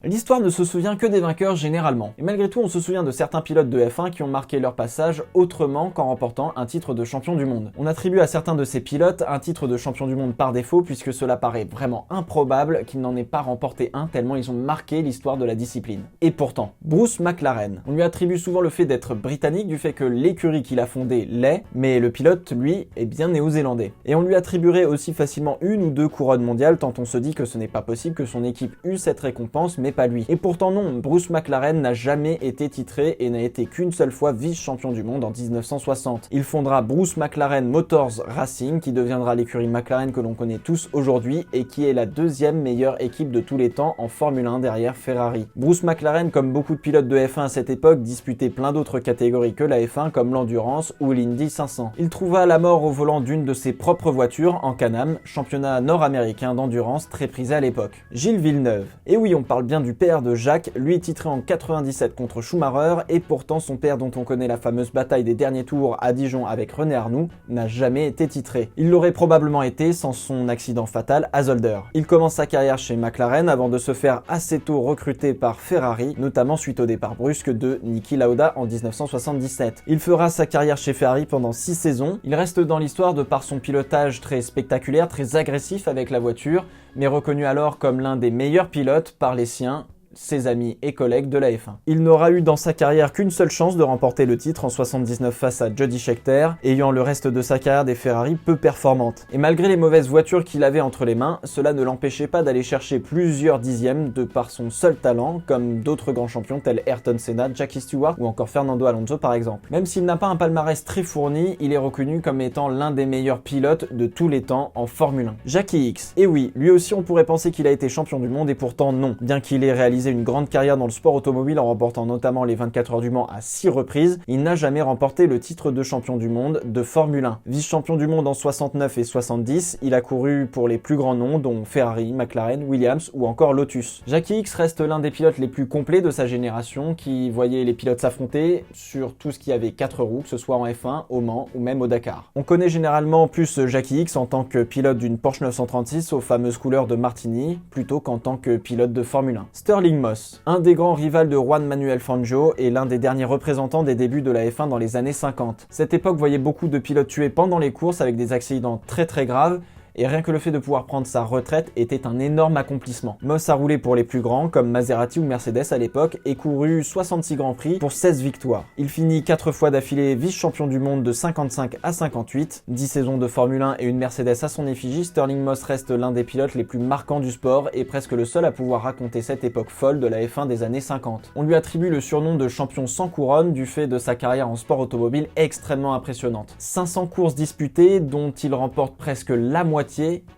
L'histoire ne se souvient que des vainqueurs généralement, et malgré tout on se souvient de certains pilotes de F1 qui ont marqué leur passage autrement qu'en remportant un titre de champion du monde. On attribue à certains de ces pilotes un titre de champion du monde par défaut puisque cela paraît vraiment improbable qu'ils n'en aient pas remporté un tellement ils ont marqué l'histoire de la discipline. Et pourtant, Bruce McLaren, on lui attribue souvent le fait d'être britannique du fait que l'écurie qu'il a fondée l'est, mais le pilote lui est bien néo-zélandais. Et on lui attribuerait aussi facilement une ou deux couronnes mondiales tant on se dit que ce n'est pas possible que son équipe eut cette récompense mais pas lui. Et pourtant non, Bruce McLaren n'a jamais été titré et n'a été qu'une seule fois vice-champion du monde en 1960. Il fondera Bruce McLaren Motors Racing qui deviendra l'écurie McLaren que l'on connaît tous aujourd'hui et qui est la deuxième meilleure équipe de tous les temps en Formule 1 derrière Ferrari. Bruce McLaren, comme beaucoup de pilotes de F1 à cette époque, disputait plein d'autres catégories que la F1 comme l'Endurance ou l'Indy 500. Il trouva la mort au volant d'une de ses propres voitures en Can-Am, championnat nord-américain d'endurance très prisé à l'époque. Gilles Villeneuve. Et oui, on parle bien du père de Jacques, lui titré en 97 contre Schumacher, et pourtant son père dont on connaît la fameuse bataille des derniers tours à Dijon avec René Arnoux n'a jamais été titré. Il l'aurait probablement été sans son accident fatal à Zolder. Il commence sa carrière chez McLaren avant de se faire assez tôt recruter par Ferrari, notamment suite au départ brusque de Niki Lauda en 1977. Il fera sa carrière chez Ferrari pendant 6 saisons. Il reste dans l'histoire de par son pilotage très spectaculaire, très agressif avec la voiture, mais reconnu alors comme l'un des meilleurs pilotes par les siens, ses amis et collègues de la F1. Il n'aura eu dans sa carrière qu'une seule chance de remporter le titre en 79 face à Jody Scheckter, ayant le reste de sa carrière des Ferrari peu performantes. Et malgré les mauvaises voitures qu'il avait entre les mains, cela ne l'empêchait pas d'aller chercher plusieurs dixièmes de par son seul talent, comme d'autres grands champions tels Ayrton Senna, Jackie Stewart ou encore Fernando Alonso par exemple. Même s'il n'a pas un palmarès très fourni, il est reconnu comme étant l'un des meilleurs pilotes de tous les temps en Formule 1. Jackie Ickx. Et oui, lui aussi on pourrait penser qu'il a été champion du monde et pourtant non. Bien qu'il ait réalisé une grande carrière dans le sport automobile en remportant notamment les 24 heures du Mans à 6 reprises, il n'a jamais remporté le titre de champion du monde de Formule 1. Vice-champion du monde en 69 et 70, il a couru pour les plus grands noms dont Ferrari, McLaren, Williams ou encore Lotus. Jackie Ickx reste l'un des pilotes les plus complets de sa génération qui voyait les pilotes s'affronter sur tout ce qui avait 4 roues, que ce soit en F1, au Mans ou même au Dakar. On connaît généralement plus Jackie Ickx en tant que pilote d'une Porsche 936 aux fameuses couleurs de Martini plutôt qu'en tant que pilote de Formule 1. Stirling Moss. Un des grands rivaux de Juan Manuel Fangio et l'un des derniers représentants des débuts de la F1 dans les années 50. Cette époque voyait beaucoup de pilotes tués pendant les courses avec des accidents très graves, et rien que le fait de pouvoir prendre sa retraite était un énorme accomplissement. Moss a roulé pour les plus grands, comme Maserati ou Mercedes à l'époque, et couru 66 grands prix pour 16 victoires. Il finit 4 fois d'affilée vice-champion du monde de 55 à 58, 10 saisons de Formule 1 et une Mercedes à son effigie, Stirling Moss reste l'un des pilotes les plus marquants du sport et presque le seul à pouvoir raconter cette époque folle de la F1 des années 50. On lui attribue le surnom de champion sans couronne du fait de sa carrière en sport automobile extrêmement impressionnante. 500 courses disputées dont il remporte presque la moitié,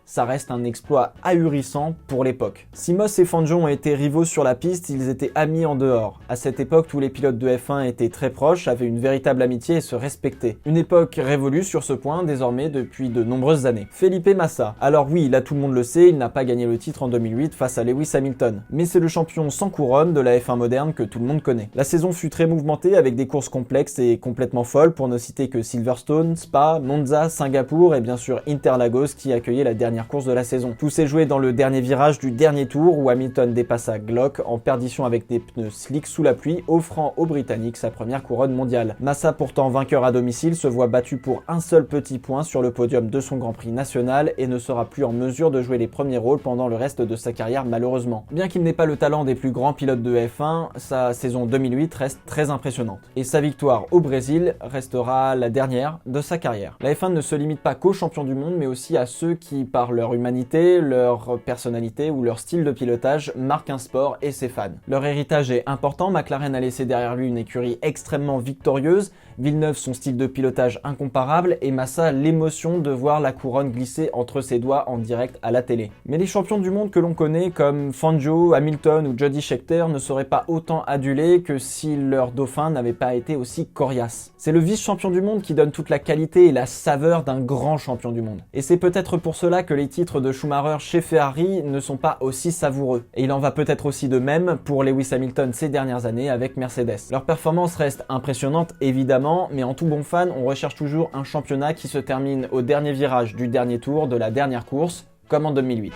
ça reste un exploit ahurissant pour l'époque. Si Moss et Fangio ont été rivaux sur la piste, ils étaient amis en dehors. À cette époque, tous les pilotes de F1 étaient très proches, avaient une véritable amitié et se respectaient. Une époque révolue sur ce point désormais depuis de nombreuses années. Felipe Massa. Alors oui, là tout le monde le sait, il n'a pas gagné le titre en 2008 face à Lewis Hamilton. Mais c'est le champion sans couronne de la F1 moderne que tout le monde connaît. La saison fut très mouvementée avec des courses complexes et complètement folles pour ne citer que Silverstone, Spa, Monza, Singapour et bien sûr Interlagos qui accueillait la dernière course de la saison. Tout s'est joué dans le dernier virage du dernier tour où Hamilton dépassa Glock en perdition avec des pneus slick sous la pluie, offrant aux Britanniques sa première couronne mondiale. Massa, pourtant vainqueur à domicile, se voit battu pour un seul petit point sur le podium de son Grand Prix national et ne sera plus en mesure de jouer les premiers rôles pendant le reste de sa carrière malheureusement. Bien qu'il n'ait pas le talent des plus grands pilotes de F1, sa saison 2008 reste très impressionnante. Et sa victoire au Brésil restera la dernière de sa carrière. La F1 ne se limite pas qu'aux champions du monde mais aussi à ceux qui, par leur humanité, leur personnalité ou leur style de pilotage, marquent un sport et ses fans. Leur héritage est important, McLaren a laissé derrière lui une écurie extrêmement victorieuse, Villeneuve son style de pilotage incomparable et Massa l'émotion de voir la couronne glisser entre ses doigts en direct à la télé. Mais les champions du monde que l'on connaît comme Fangio, Hamilton ou Jody Scheckter ne seraient pas autant adulés que si leur dauphin n'avait pas été aussi coriace. C'est le vice-champion du monde qui donne toute la qualité et la saveur d'un grand champion du monde. Et c'est peut-être pour cela que les titres de Schumacher chez Ferrari ne sont pas aussi savoureux. Et il en va peut-être aussi de même pour Lewis Hamilton ces dernières années avec Mercedes. Leur performance reste impressionnante évidemment, mais en tout bon fan, on recherche toujours un championnat qui se termine au dernier virage du dernier tour de la dernière course, comme en 2008.